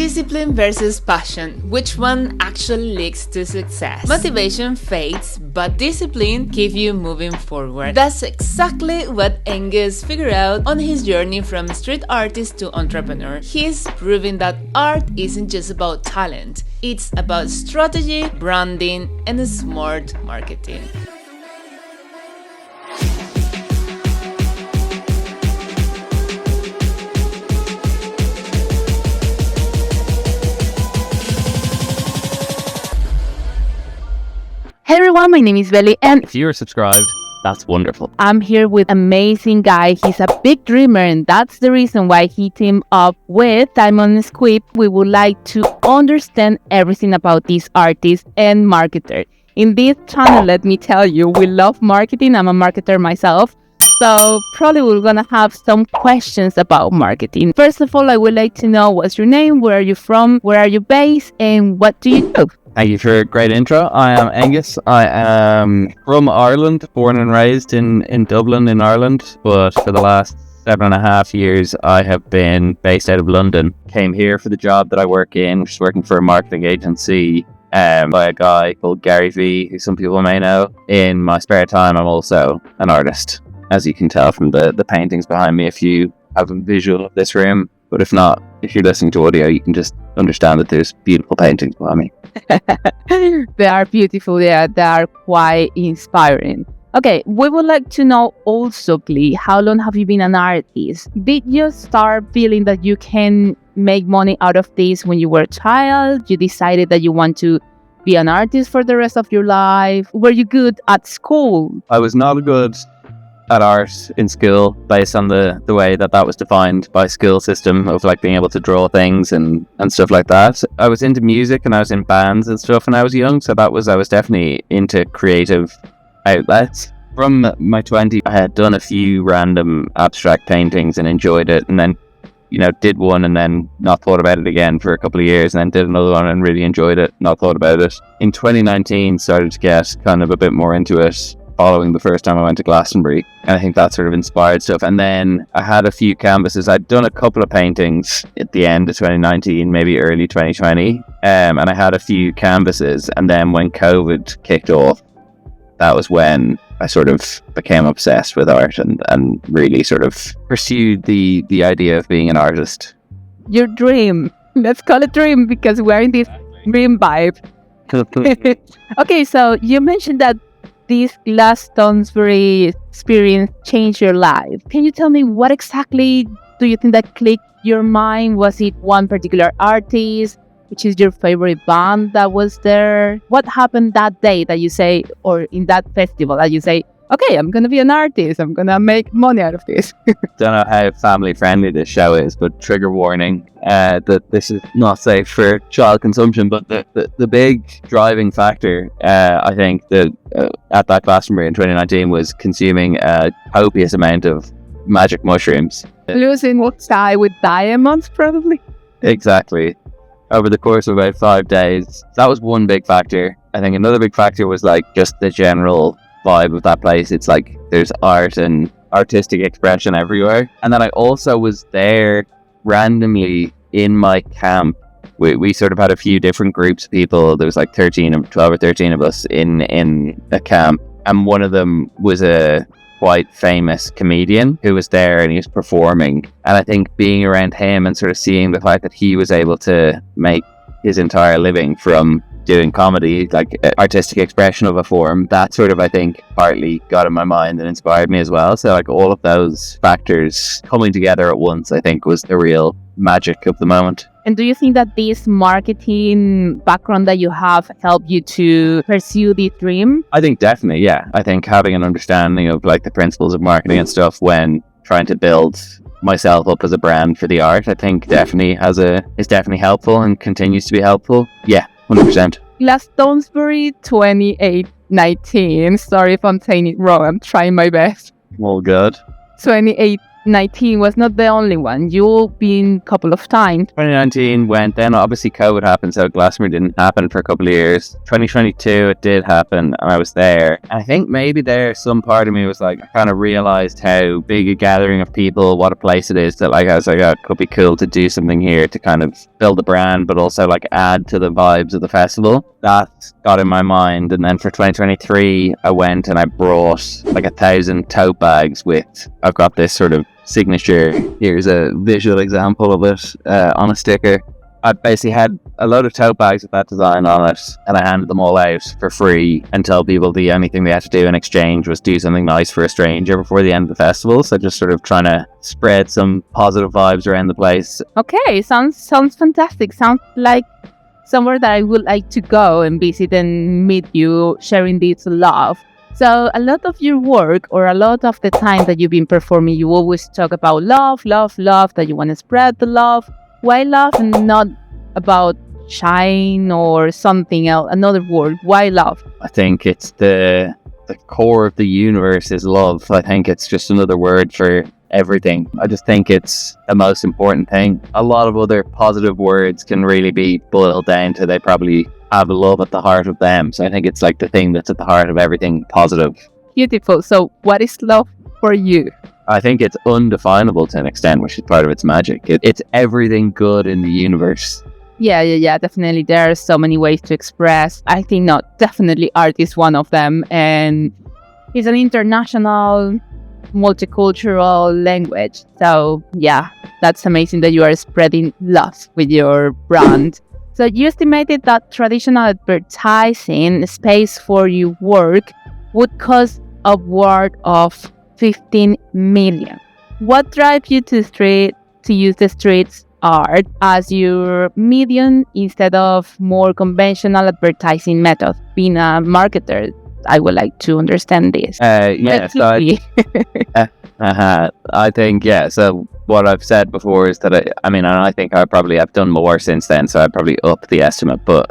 Discipline versus passion. Which one actually leads to success? Motivation fades, but discipline keeps you moving forward. That's exactly what Aengus figured out on his journey from street artist to entrepreneur. He's proving that art isn't just about talent, it's about strategy, branding, and smart marketing. Hey everyone, my name is Belly and if you're subscribed, that's wonderful. I'm here with an amazing guy. He's a big dreamer and that's the reason why he teamed up with Simon Squibb. We would like to understand everything about this artist and marketer. In this channel, let me tell you, we love marketing. I'm a marketer myself. So probably we're gonna have some questions about marketing. First of all, I would like to know what's your name, where are you from, where are you based, and what do you do? Thank you for a great intro. I am Aengus. I am from Ireland, born and raised in Dublin in Ireland, but for the last 7.5 years I have been based out of London. Came here for the job that I work in, which is working for a marketing agency by a guy called Gary V, who some people may know. In my spare time I'm also an artist, as you can tell from the paintings behind me if you have a visual of this room. But if not, if you're listening to audio, you can just understand that there's beautiful paintings behind me. They are beautiful, yeah, they are quite inspiring. Okay, we would like to know also, please, how long have you been an artist? Did you start feeling that you can make money out of this when you were a child? You decided that you want to be an artist for the rest of your life? Were you good at school? I was not good at art in school based on the way that was defined by school system of like being able to draw things and stuff like that. I was into music and I was in bands and stuff when I was young, so I was definitely into creative outlets. From my 20s, I had done a few random abstract paintings and enjoyed it, and then did one and then not thought about it again for a couple of years, and then did another one and really enjoyed it, not thought about it. In 2019 started to get kind of a bit more into it following the first time I went to Glastonbury, and I think that sort of inspired stuff. And then I had a few canvases. I'd done a couple of paintings at the end of 2019, maybe early 2020, and I had a few canvases, and then when COVID kicked off, that was when I sort of became obsessed with art and really sort of pursued the idea of being an artist. Your dream. Let's call it dream because we're in this dream vibe. Okay, so you mentioned that this Glastonbury experience changed your life. Can you tell me what exactly do you think that clicked your mind? Was it one particular artist? Which is your favorite band that was there? What happened that day that you say, or in that festival that you say, okay, I'm going to be an artist, I'm going to make money out of this? Don't know how family friendly this show is, but trigger warning that this is not safe for child consumption. But the big driving factor, I think, that at that Glastonbury in 2019 was consuming a copious amount of magic mushrooms. Losing what's eye with diamonds, probably? Exactly. Over the course of about 5 days. That was one big factor. I think another big factor was like just the general vibe of that place. It's like there's art and artistic expression everywhere. And then I also was there randomly in my camp. We sort of had a few different groups of people. There was like 12 or 13 of us in a camp, and one of them was a quite famous comedian who was there and he was performing. And I think being around him and sort of seeing the fact that he was able to make his entire living from doing comedy, like artistic expression of a form, that sort of, I think, partly got in my mind and inspired me as well. So like all of those factors coming together at once, I think, was the real magic of the moment. And do you think that this marketing background that you have helped you to pursue this dream? I think definitely, yeah. I think having an understanding of like the principles of marketing and stuff when trying to build myself up as a brand for the art, I think definitely is definitely helpful and continues to be helpful. Yeah, 100%. Glastonbury 2019. Sorry if I'm saying it wrong. I'm trying my best. All good. 2019 was not the only one. You've been a couple of times. 2019 went, then obviously COVID happened, so Glastonbury didn't happen for a couple of years. 2022 it did happen, and I was there. And I think maybe there, some part of me was like, I kind of realised how big a gathering of people, what a place it is, that like I was like, oh, it could be cool to do something here to kind of build the brand, but also like add to the vibes of the festival. That got in my mind. And then for 2023 I went and I brought like 1,000 tote bags with, I've got this sort of signature, here's a visual example of it on a sticker. I basically had a load of tote bags with that design on it, and I handed them all out for free and told people the only thing they had to do in exchange was do something nice for a stranger before the end of the festival. So just sort of trying to spread some positive vibes around the place. Okay, sounds fantastic. Sounds like somewhere that I would like to go and visit and meet you, sharing this love. So a lot of your work, or a lot of the time that you've been performing, you always talk about love, love, love, that you want to spread the love. Why love and not about shine or something else, another word? Why love? I think it's the core of the universe is love. I think it's just another word for everything. I just think it's the most important thing. A lot of other positive words can really be boiled down to they probably have love at the heart of them. So I think it's like the thing that's at the heart of everything positive. Beautiful. So what is love for you? I think it's undefinable to an extent, which is part of its magic. It's everything good in the universe. Yeah, definitely. There are so many ways to express. I think definitely art is one of them. And it's an international, multicultural language. So yeah, that's amazing that you are spreading love with your brand. So you estimated that traditional advertising space for your work would cost upward of 15 million. What drives you to use the streets art as your medium instead of more conventional advertising methods? Being a marketer, I would like to understand this. I think, so what I've said before is that I think I probably have done more since then, so I'd probably up the estimate, but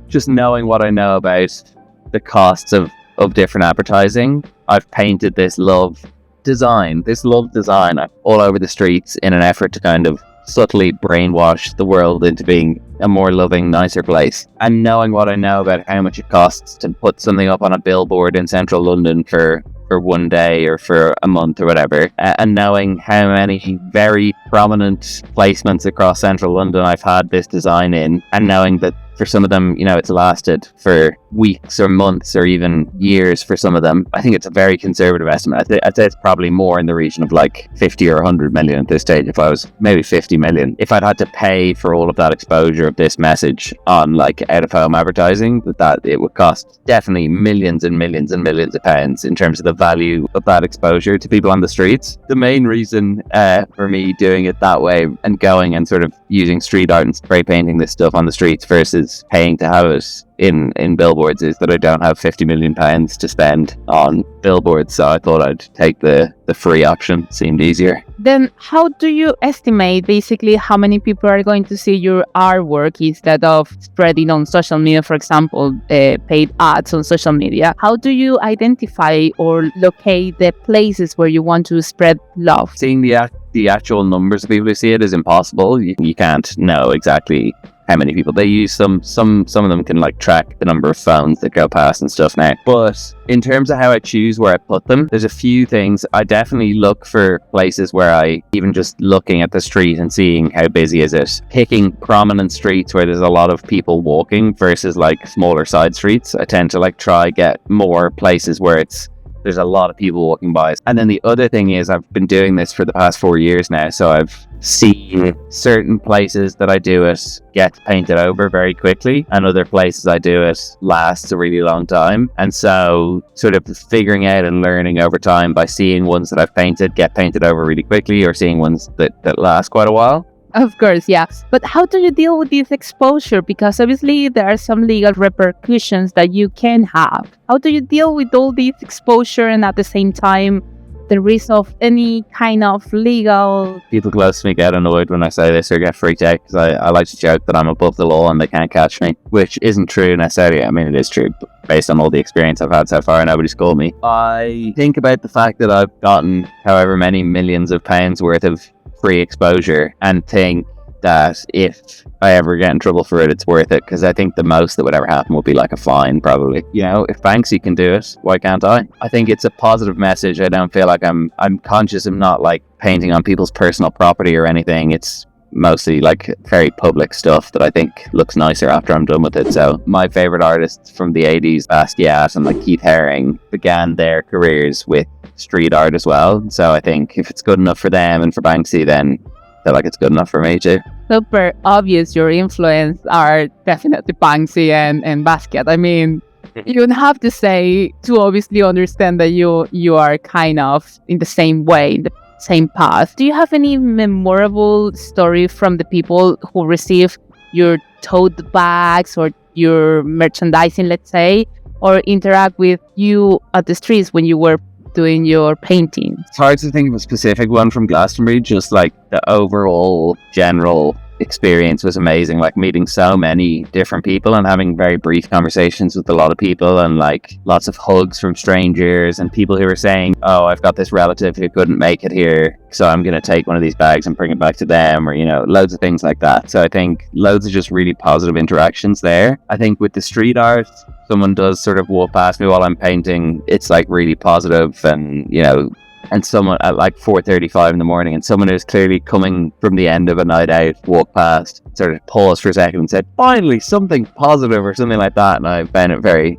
just knowing what I know about the costs of different advertising, I've painted this love design all over the streets in an effort to kind of subtly brainwash the world into being a more loving, nicer place. And knowing what I know about how much it costs to put something up on a billboard in central London for one day or for a month or whatever, and knowing how many very prominent placements across central London I've had this design in, and knowing that for some of them, it's lasted for weeks or months or even years for some of them. I think it's a very conservative estimate. I'd say it's probably more in the region of like 50 or 100 million at this stage. If I was maybe 50 million, if I'd had to pay for all of that exposure of this message on like out of home advertising, that it would cost definitely millions and millions and millions of pounds in terms of the value of that exposure to people on the streets. The main reason for me doing it that way and going and sort of using street art and spray painting this stuff on the streets versus paying to have it in billboards is that I don't have 50 million pounds to spend on billboards, so I thought I'd take the free option. Seemed easier. Then how do you estimate basically how many people are going to see your artwork instead of spreading on social media, for example, paid ads on social media? How do you identify or locate the places where you want to spread love? Seeing the actual numbers of people who see it is impossible. You can't know exactly how many people they use. Some of them can like track the number of phones that go past and stuff now. But in terms of how I choose where I put them, there's a few things. I definitely look for places where I, even just looking at the street and seeing how busy is it, picking prominent streets where there's a lot of people walking versus like smaller side streets. I tend to like try get more places where there's a lot of people walking by. And then the other thing is I've been doing this for the past 4 years now, so I've seen certain places that I do it get painted over very quickly, and other places I do it lasts a really long time. And so sort of figuring out and learning over time by seeing ones that I've painted get painted over really quickly, or seeing ones that last quite a while. Of course, yeah. But how do you deal with this exposure? Because obviously there are some legal repercussions that you can have. How do you deal with all this exposure and at the same time the risk of any kind of legal. People close to me get annoyed when I say this or get freaked out because I like to joke that I'm above the law and they can't catch me, which isn't true necessarily. I mean, it is true, but based on all the experience I've had so far, nobody's called me. I think about the fact that I've gotten however many millions of pounds worth of free exposure and think that if I ever get in trouble for it, it's worth it, because I think the most that would ever happen would be like a fine, probably. You know, if Banksy can do it, why can't I? I think it's a positive message. I don't feel like I'm conscious of not like painting on people's personal property or anything. It's mostly like very public stuff that I think looks nicer after I'm done with it. So my favorite artists from the 80s, Basquiat and like Keith Haring, began their careers with street art as well. So I think if it's good enough for them and for Banksy, then I feel like it's good enough for me too. Super obvious your influence are definitely Banksy and Basquiat. I mean, you don't have to say to obviously understand that you are kind of in the same way, in the same path. Do you have any memorable story from the people who receive your tote bags or your merchandising, let's say, or interact with you at the streets when you were doing your painting? It's hard to think of a specific one from Glastonbury, just like the overall general experience was amazing, like meeting so many different people and having very brief conversations with a lot of people, and like lots of hugs from strangers and people who were saying, oh, I've got this relative who couldn't make it here, so I'm going to take one of these bags and bring it back to them, or, you know, loads of things like that. So I think loads of just really positive interactions there. I think with the street art, someone does sort of walk past me while I'm painting, it's like really positive, and, you know, and someone at like 4:35 in the morning, and someone who's clearly coming from the end of a night out walked past, sort of paused for a second and said, finally something positive or something like that, and I found it very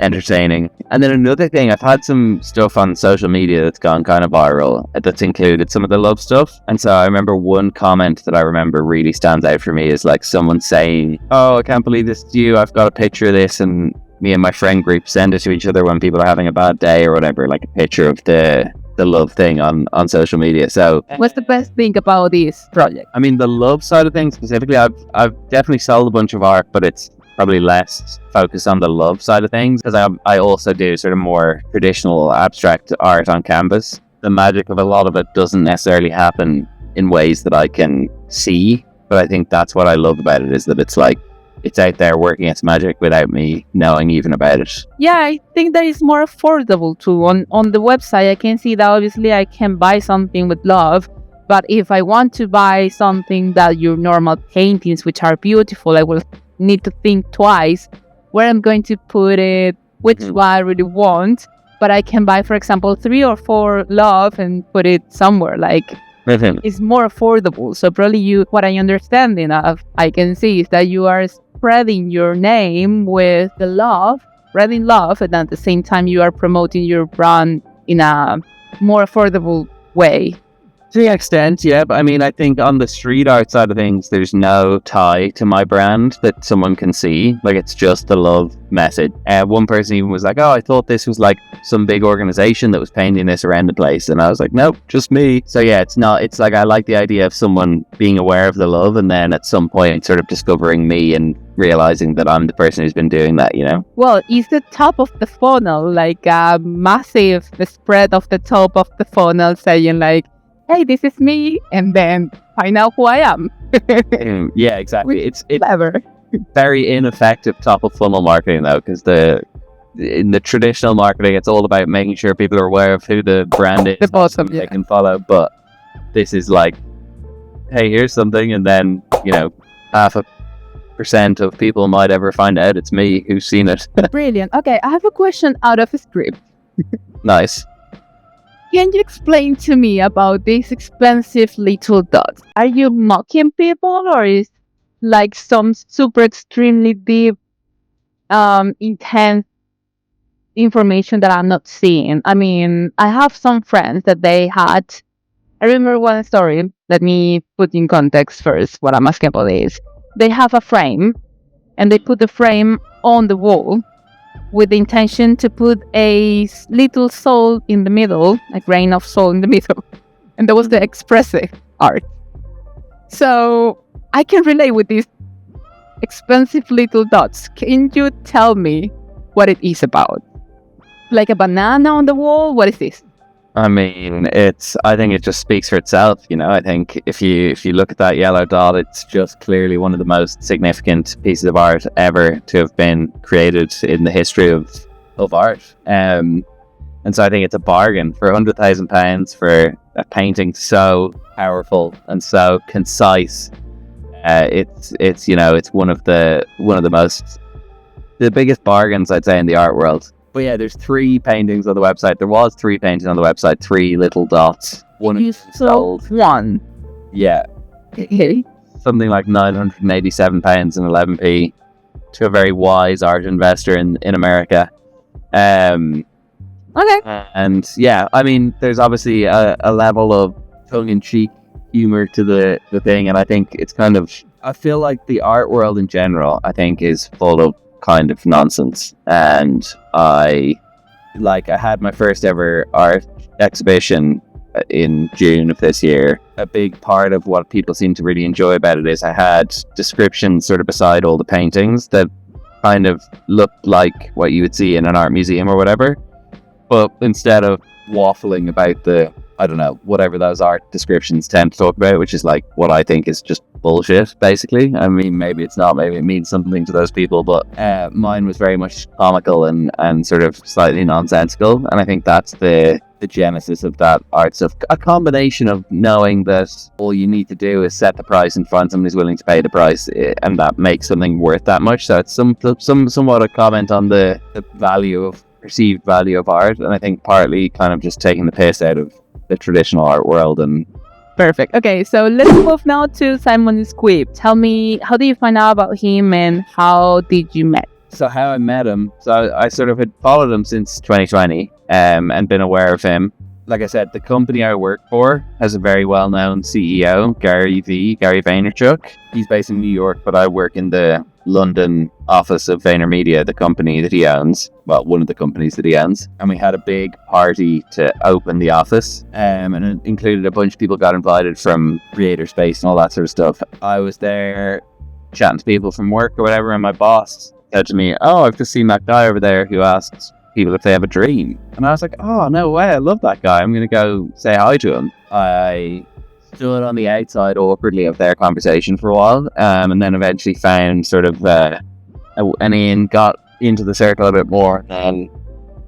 entertaining. And then another thing, I've had some stuff on social media that's gone kind of viral that's included some of the love stuff, and so I remember one comment that I remember really stands out for me is like someone saying, oh, I can't believe this is you, I've got a picture of this, and me and my friend group send it to each other when people are having a bad day or whatever, like a picture of the love thing on social media. So what's the best thing about this project? I mean, the love side of things specifically, I've definitely sold a bunch of art, but it's probably less focused on the love side of things, because I also do sort of more traditional abstract art on canvas. The magic of a lot of it doesn't necessarily happen in ways that I can see, but I think that's what I love about it, is that it's like it's out there working its magic without me knowing even about it. Yeah, I think that is more affordable too. On the website, I can see that obviously I can buy something with love, but if I want to buy something that your normal paintings, which are beautiful, I will need to think twice where I'm going to put it, which one I really want. But I can buy, for example, 3 or 4 love and put it somewhere. Like, it's more affordable. So probably what I understand enough, I can see is that you are spreading your name with the love, spreading love, and at the same time you are promoting your brand in a more affordable way. To the extent, yeah, but I mean, I think on the street art side of things, there's no tie to my brand that someone can see. Like, it's just the love message. One person even was like, oh, I thought this was like some big organization that was painting this around the place. And I was like, nope, just me. So yeah, it's not, it's like, I like the idea of someone being aware of the love and then at some point sort of discovering me and realizing that I'm the person who's been doing that, you know? Well, it's the top of the funnel, like a massive spread of the top of the funnel saying like, hey, this is me, and then find out who I am. Yeah, exactly. It's clever. Very ineffective top of funnel marketing though, because in the traditional marketing, it's all about making sure people are aware of who the brand is, the bottom, they can follow. But this is like, hey, here's something, and then, you know, 0.5% of people might ever find out it's me who's seen it. Brilliant. Okay, I have a question out of a script. Nice. Can you explain to me about these expensive little dots? Are you mocking people, or is like some super extremely deep, intense information that I'm not seeing? I mean, I have some friends that they had. I remember one story. Let me put in context first what I'm asking about is. They have a frame, and they put the frame on the wall with the intention to put a little soul in the middle, a grain of soul in the middle. And that was the expressive art. So I can relate with these expensive little dots. Can you tell me what it is about? Like a banana on the wall? What is this? I mean, I think it just speaks for itself, you know. I think if you look at that yellow dot, it's just clearly one of the most significant pieces of art ever to have been created in the history of art. And so I think it's a bargain for £100,000 for a painting so powerful and so concise. It's you know, it's one of the biggest bargains, I'd say, in the art world. But yeah, there's 3 paintings on the website. There was 3 paintings on the website, 3 little dots. One You sold one. Yeah, Okay. something like £987 and 11p to a very wise art investor in America. Okay. And yeah, I mean, there's obviously a level of tongue-in-cheek humor to the thing, and I think it's kind of, I feel like the art world in general, I think, is full of kind of nonsense. And I had my first ever art exhibition in June of this year. A big part of what people seem to really enjoy about it is I had descriptions sort of beside all the paintings that kind of looked like what you would see in an art museum or whatever, but instead of waffling about the, I don't know, whatever those art descriptions tend to talk about, which is like what I think is just bullshit, basically. I mean, maybe it's not, maybe it means something to those people, but mine was very much comical and sort of slightly nonsensical, and I think that's the genesis of that art stuff. A combination of knowing that all you need to do is set the price and find someone who's willing to pay the price, and that makes something worth that much. So it's somewhat a comment on the perceived value of art, and I think partly kind of just taking the piss out of the traditional art world. And Perfect. Okay, so let's move now to Simon Squibb. Tell me, how did you find out about him and how did you meet? so how I met him, so I sort of had followed him since 2020, and been aware of him. Like I said, the company I work for has a very well-known CEO, Gary Vaynerchuk. He's based in New York, but I work in the London office of VaynerMedia, the company that he owns. Well, one of the companies that he owns. And we had a big party to open the office, and it included a bunch of people got invited from Creator Space and all that sort of stuff. I was there chatting to people from work or whatever, and my boss said to me, "Oh, I've just seen that guy over there who asks people if they have a dream." And I was like, "Oh, no way, I love that guy. I'm going to go say hi to him." I stood on the outside awkwardly of their conversation for a while, and then eventually found sort of an in, got into the circle a bit more, and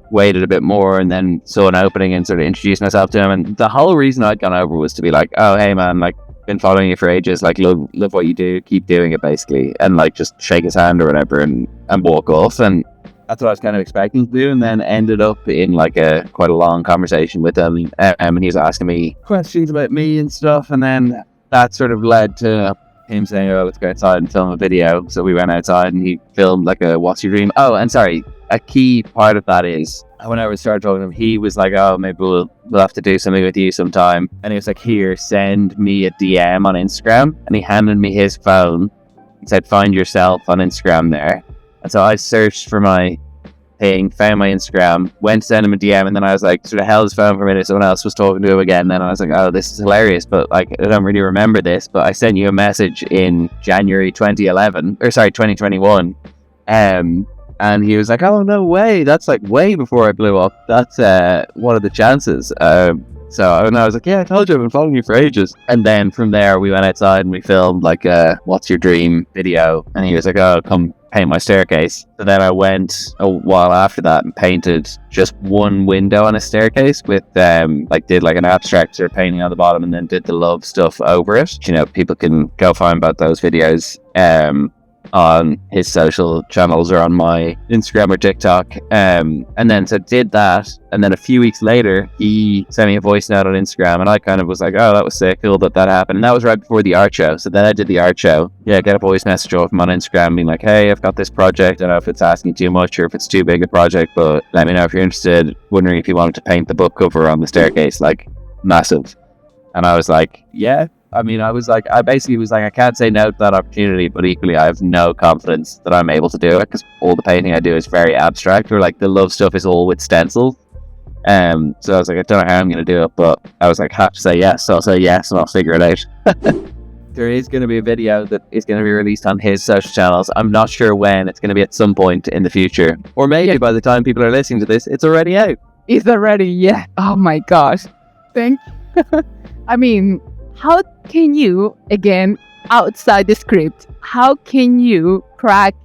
waited a bit more, and then saw an opening and sort of introduced myself to him. And the whole reason I'd gone over was to be like, "Oh, hey man, like, been following you for ages, like, love what you do, keep doing it," basically, and like just shake his hand or whatever and walk off. And that's what I was kind of expecting to do, and then ended up in like quite a long conversation with him, and he was asking me questions about me and stuff, and then that sort of led to him saying, "Oh, let's go outside and film a video." So we went outside and he filmed like a "What's Your Dream?" Oh, and sorry, a key part of that is when I started talking to him, he was like, "Oh, maybe we'll have to do something with you sometime." And he was like, "Here, send me a DM on Instagram." And he handed me his phone and said, "Find yourself on Instagram there." And so I searched for my thing, found my Instagram, went to send him a DM, and then I was like, sort of held his phone for a minute. Someone else was talking to him again. Then I was like, "Oh, this is hilarious, but like, I don't really remember this. But I sent you a message in January 2021. And he was like, "Oh, no way. That's like way before I blew up. That's what are the chances?" And I was like, "Yeah, I told you I've been following you for ages." And then from there, we went outside and we filmed like a "What's Your Dream" video. And he was like, "Oh, come paint my staircase." So then I went a while after that and painted just one window on a staircase with did like an abstract sort of painting on the bottom, and then did the love stuff over it. You know, people can go find about those videos on his social channels or on my Instagram or TikTok. And then so did that, and then a few weeks later he sent me a voice note on Instagram, and I kind of was like, "Oh, that was sick, cool that happened." And that was right before the art show. So then I did the art show. Yeah, get a voice message off him on Instagram being like, "Hey, I've got this project. I don't know if it's asking too much or if it's too big a project, but let me know if you're interested. Wondering if you wanted to paint the book cover on the staircase, like massive." And I was like, "Yeah." I mean, I basically was like, I can't say no to that opportunity, but equally I have no confidence that I'm able to do it, because all the painting I do is very abstract, or like the love stuff is all with stencils. So I was like, I don't know how I'm going to do it, but I was like, have to say yes, so I'll say yes and I'll figure it out. There is going to be a video that is going to be released on his social channels. I'm not sure when. It's going to be at some point in the future, or maybe by the time people are listening to this, it's already out. It's already, yeah. Oh my gosh. Thank you. I mean, how can you, again, outside the script, how can you crack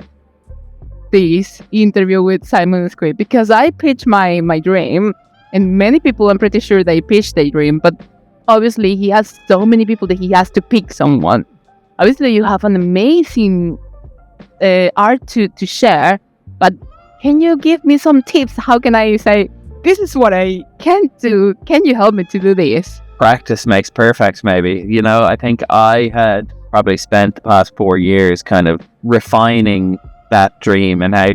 this interview with Simon Squibb? Because I pitched my dream, and many people, I'm pretty sure they pitched their dream, but obviously he has so many people that he has to pick someone. Obviously you have an amazing art to share, but can you give me some tips? How can I say, this is what I can do? Can you help me to do this? Practice makes perfect, maybe. You know, I think I had probably spent the past 4 years kind of refining that dream and how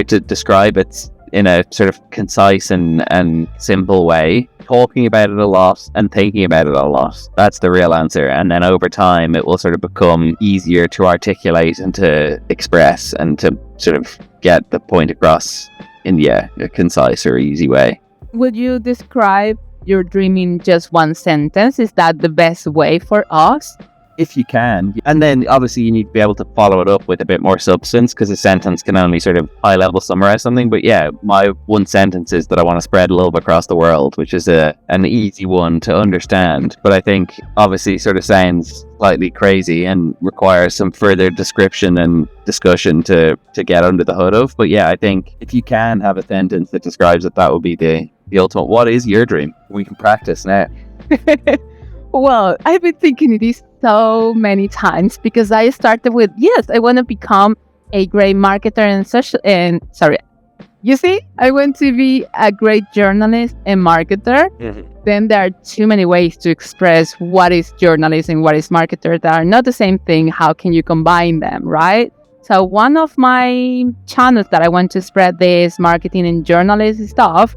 to describe it in a sort of concise and simple way, talking about it a lot and thinking about it a lot. That's the real answer. And then over time, it will sort of become easier to articulate and to express and to sort of get the point across in, a concise or easy way. Would you describe your dream in just one sentence? Is that the best way for us? If you can. And then obviously you need to be able to follow it up with a bit more substance, because a sentence can only sort of high level summarize something. But yeah, my one sentence is that I want to spread love across the world, which is an easy one to understand. But I think obviously sort of sounds slightly crazy and requires some further description and discussion to get under the hood of. But yeah, I think if you can have a sentence that describes it, that would be the ultimate. What is your dream? We can practice now. Well, I've been thinking this so many times, because I started with, yes, I want to become a great marketer you see, I want to be a great journalist and marketer. Mm-hmm. Then there are too many ways to express what is journalism, what is marketer that are not the same thing. How can you combine them, right? So one of my channels that I want to spread this marketing and journalism stuff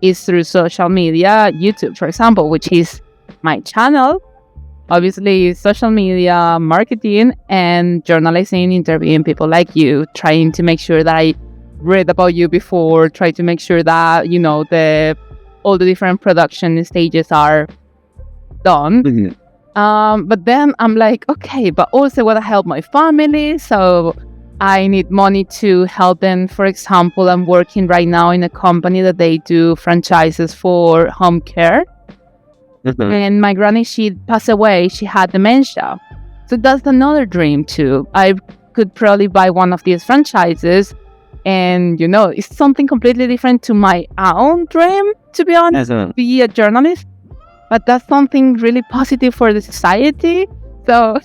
is through social media, YouTube, for example, which is my channel. Obviously, social media, marketing, and journalism, interviewing people like you, trying to make sure that I read about you before, try to make sure that, you know, all the different production stages are done. Mm-hmm. But then I'm like, okay, but also I want to help my family, so I need money to help them. For example, I'm working right now in a company that they do franchises for home care. Mm-hmm. And my granny, she passed away. She had dementia. So that's another dream too. I could probably buy one of these franchises, and, you know, it's something completely different to my own dream, to be honest, be a journalist. But that's something really positive for the society. So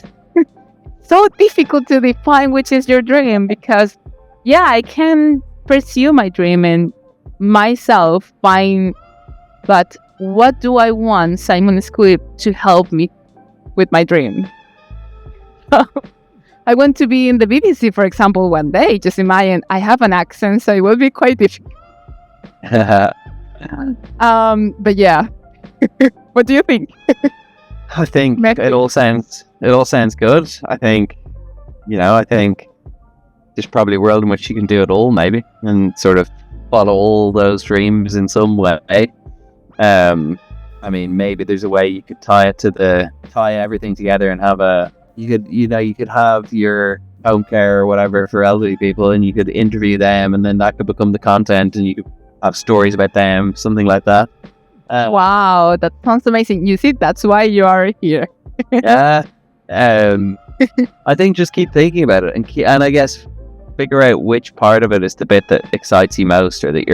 difficult to define which is your dream, because, yeah, I can pursue my dream and myself find, but what do I want Simon Squibb to help me with my dream? I want to be in the BBC, for example, one day. Just imagine, I have an accent, so it will be quite difficult. But yeah, what do you think? I think it all sounds good. I think there's probably a world in which you can do it all, maybe, and sort of follow all those dreams in some way. I mean, maybe there's a way you could tie everything together and have you could have your home care or whatever for elderly people, and you could interview them, and then that could become the content, and you could have stories about them, something like that. Wow, that sounds amazing. You see, that's why you are here. Yeah. I think just keep thinking about it, and I guess figure out which part of it is the bit that excites you most, or that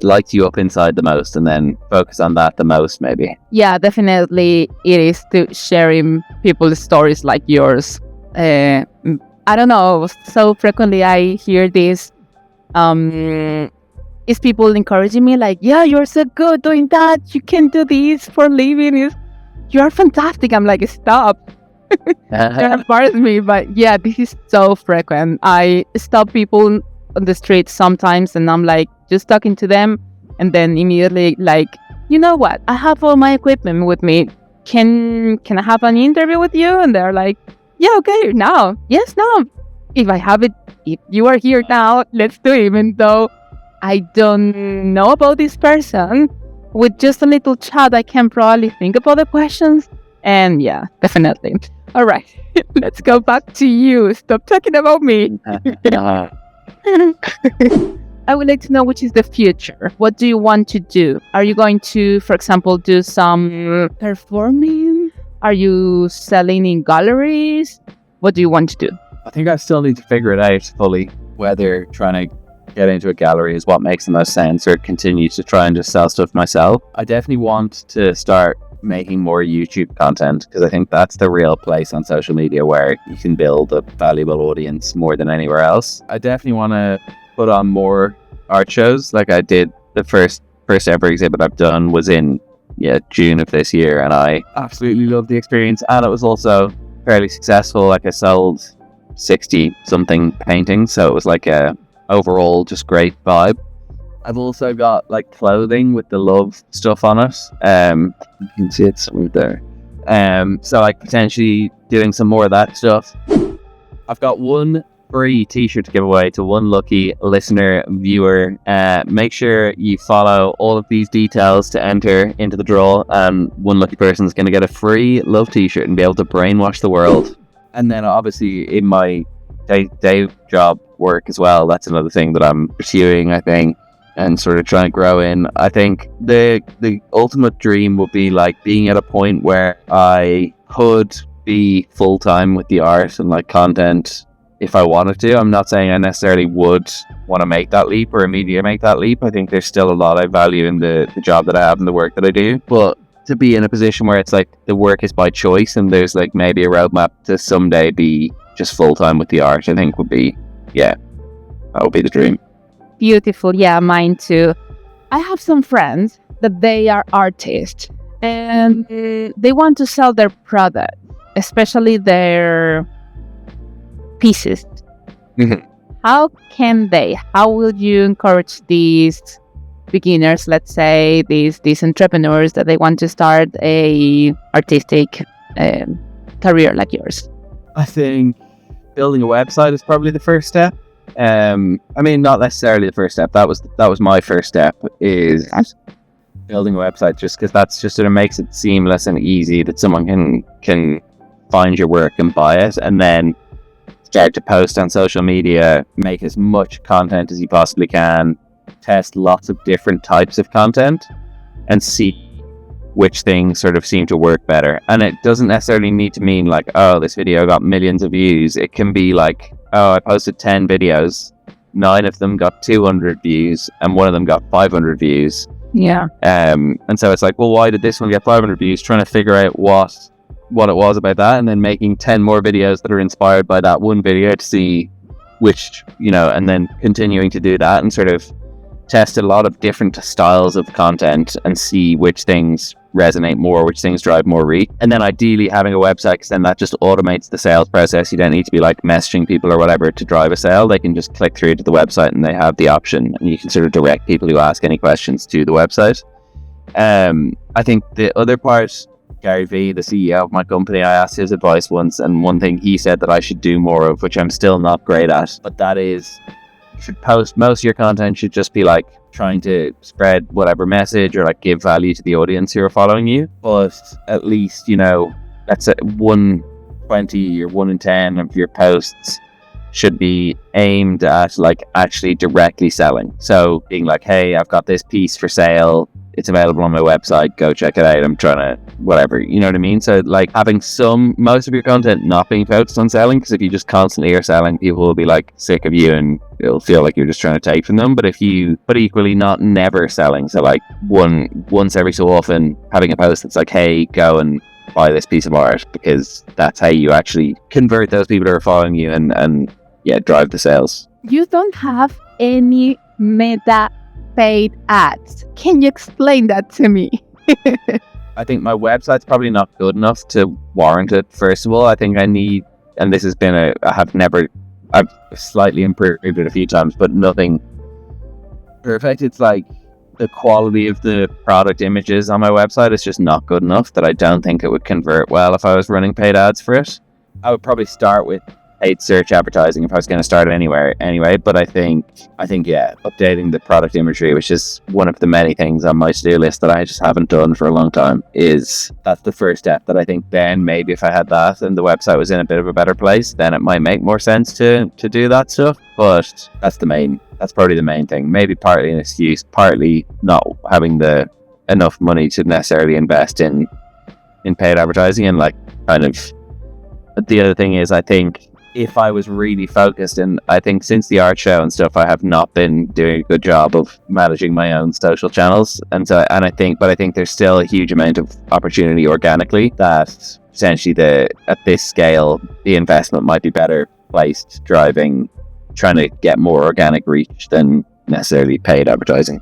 lights you up inside the most, and then focus on that the most, maybe. Yeah, definitely it is to sharing people's stories like yours. I don't know, so frequently I hear this is people encouraging me like, yeah, you're so good doing that, you can do this for a living, you're fantastic. I'm like, stop. That embarrass me. But yeah, this is so frequent. I stop people on the street sometimes, and I'm like just talking to them, and then immediately like, you know what, I have all my equipment with me, can I have an interview with you? And they're like, yeah, okay, now, yes, now, if you are here now, let's do it. Even though I don't know about this person, with just a little chat I can probably think about the questions. And yeah, definitely. All right, let's go back to you. Stop talking about me. I would like to know which is the future. What do you want to do? Are you going to, for example, do some performing? Are you selling in galleries? What do you want to do? I think I still need to figure it out fully, whether trying to get into a gallery is what makes the most sense or continue to try and just sell stuff myself. I definitely want to start making more YouTube content because I think that's the real place on social media where you can build a valuable audience more than anywhere else. I definitely want to put on more art shows. Like I did the first ever exhibit I've done was in June of this year, and I absolutely loved the experience, and it was also fairly successful. Like I sold 60 something paintings, so it was like a overall just great vibe. I've also got like clothing with the love stuff on it. You can see it somewhere there. So like potentially doing some more of that stuff. I've got one free t-shirt to give away to one lucky listener viewer. Make sure you follow all of these details to enter into the draw, and one lucky person is going to get a free love t-shirt and be able to brainwash the world. And then obviously in my day job work as well, that's another thing that I'm pursuing, I think, and sort of trying to grow in. I think the ultimate dream would be like being at a point where I could be full-time with the art and like content if I wanted to. I'm not saying I necessarily would want to make that leap or immediately make that leap. I think there's still a lot I value in the job that I have and the work that I do. But to be in a position where it's like the work is by choice and there's like maybe a roadmap to someday be just full-time with the art, I think would be, that would be the dream. Beautiful. Yeah, mine too. I have some friends that they are artists and they want to sell their product, especially their pieces. How will you encourage these beginners, let's say these entrepreneurs that they want to start a artistic career like yours? I think building a website is probably the first step. I mean, not necessarily the first step. That was my first step, is building a website, just because that's just sort of makes it seamless and easy that someone can find your work and buy it, and then start to post on social media, make as much content as you possibly can, test lots of different types of content, and see which things sort of seem to work better. And it doesn't necessarily need to mean like, oh, this video got millions of views. It can be like, oh, I posted 10 videos, 9 of them got 200 views, and 1 of them got 500 views. Yeah. And so it's like, well, why did this one get 500 views? Trying to figure out what it was about that, and then making 10 more videos that are inspired by that one video to see which, and then continuing to do that and sort of test a lot of different styles of content and see which things resonate more, which things drive more reach. And then ideally having a website, because then that just automates the sales process. You don't need to be like messaging people or whatever to drive a sale. They can just click through to the website and they have the option, and you can sort of direct people who ask any questions to the website. I think the other part, Gary Vee, the CEO of my company, I asked his advice once, and one thing he said that I should do more of, which I'm still not great at, but that is, you should post, most of your content should just be like trying to spread whatever message or like give value to the audience who are following you. But at least, let's say 120 or 1 in 10 of your posts should be aimed at like actually directly selling. So being like, hey, I've got this piece for sale, it's available on my website, go check it out, I'm trying to whatever, you know what I mean? So like having most of your content not being focused on selling, because if you just constantly are selling, people will be like sick of you and it'll feel like you're just trying to take from them. But equally not never selling, so like once every so often having a post that's like, hey, go and buy this piece of art, because that's how you actually convert those people who are following you and drive the sales. You don't have any meta paid ads. Can you explain that to me? I think my website's probably not good enough to warrant it. First of all, I think I need, and this has been I've slightly improved it a few times, but nothing perfect. It's like the quality of the product images on my website is just not good enough that I don't think it would convert well if I was running paid ads for it. I would probably start with paid search advertising if I was going to start it anywhere anyway. But I think yeah, updating the product imagery, which is one of the many things on my to-do list that I just haven't done for a long time, that's the first step. That I think then maybe if I had that and the website was in a bit of a better place, then it might make more sense to do that stuff. But that's probably the main thing. Maybe partly an excuse, partly not having enough money to necessarily invest in paid advertising. And like, kind of the other thing is, I think if I was really focused, and I think since the art show and stuff, I have not been doing a good job of managing my own social channels, I think there's still a huge amount of opportunity organically that potentially at this scale the investment might be better placed trying to get more organic reach than necessarily paid advertising.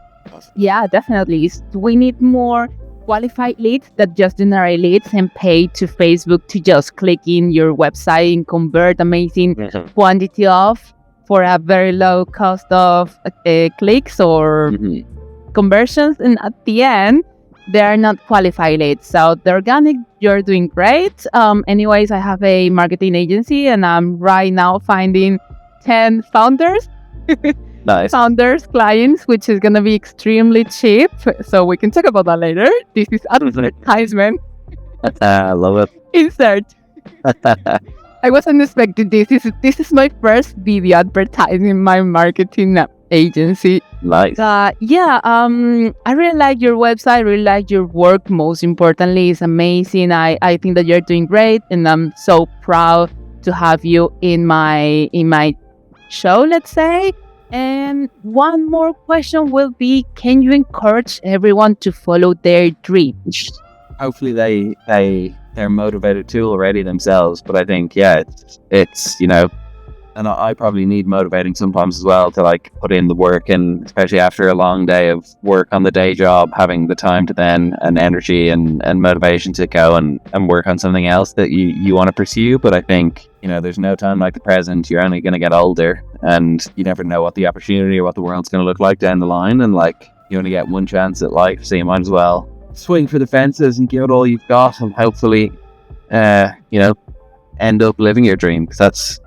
Yeah, definitely. We need more qualified leads that just generate leads and pay to Facebook to just click in your website and convert amazing quantity of for a very low cost of clicks or conversions. And at the end, they are not qualified leads. So the organic, you're doing great. Anyways, I have a marketing agency and I'm right now finding 10 founders. Nice. Founders, clients, which is going to be extremely cheap. So we can talk about that later. This is advertisement. I love it. Insert. I wasn't expecting this. This is my first video advertising my marketing agency. Nice. I really like your website. I really like your work. Most importantly, it's amazing. I think that you're doing great, and I'm so proud to have you in my show, let's say. And one more question will be, can you encourage everyone to follow their dreams? Hopefully they're motivated too already themselves, but I think it's and I probably need motivating sometimes as well to like put in the work, and especially after a long day of work on the day job, having the time to then and energy and motivation to go and work on something else that you want to pursue. But I think there's no time like the present. You're only going to get older, and you never know what the opportunity or what the world's going to look like down the line, and like you only get one chance at life, so you might as well swing for the fences and give it all you've got, and hopefully end up living your dream, because that's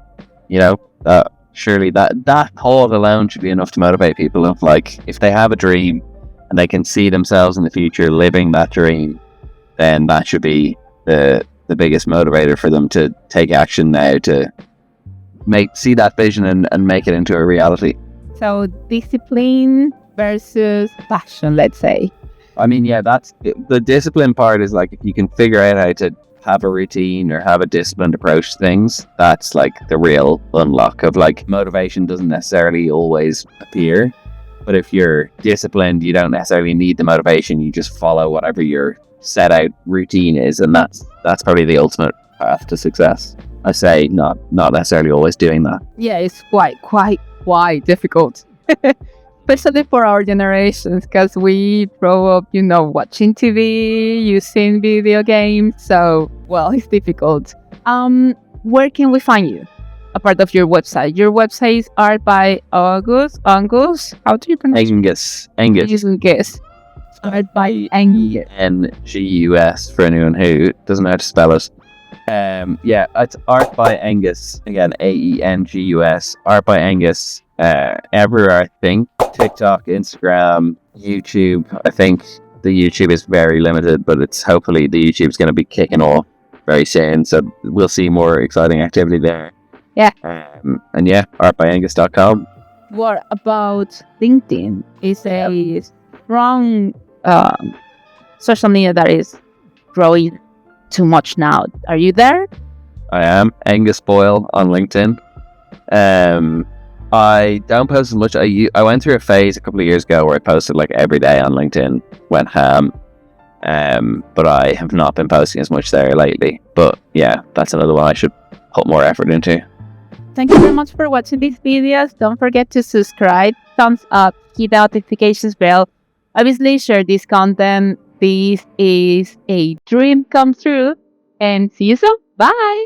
surely that thought alone should be enough to motivate people. Of like, if they have a dream and they can see themselves in the future living that dream, then that should be the biggest motivator for them to take action now to see that vision and make it into a reality. So discipline versus passion, let's say. I mean, that's the discipline part. Is like, if you can figure out how to have a routine or have a disciplined approach to things, that's like the real unlock of like motivation. Doesn't necessarily always appear, but if you're disciplined, you don't necessarily need the motivation. You just follow whatever your set out routine is, and that's probably the ultimate path to success. I say not necessarily always doing that. Yeah, it's quite difficult. Especially for our generations, because we grow up, watching TV, using video games. So, it's difficult. Where can we find you? A part of your website. Your website is art by Aengus. How do you pronounce it? Aengus. Art by Aengus. Aengus for anyone who doesn't know how to spell it. It's Art by Aengus. Again, Aengus. Art by Aengus. Everywhere, I think. TikTok, Instagram, YouTube. I think the YouTube is very limited, but hopefully the YouTube is going to be kicking off very soon, so we'll see more exciting activity there. Yeah. artbyaengus.com. What about LinkedIn? It's a strong social media that is growing too much now. Are you there? I am. Aengus Boyle on LinkedIn. I don't post as much. I went through a phase a couple of years ago where I posted like every day on LinkedIn, went ham. But I have not been posting as much there lately. But yeah, that's another one I should put more effort into. Thank you very much for watching these videos. Don't forget to subscribe, thumbs up, hit the notifications bell. Obviously, share this content. This is a dream come true. And see you soon. Bye!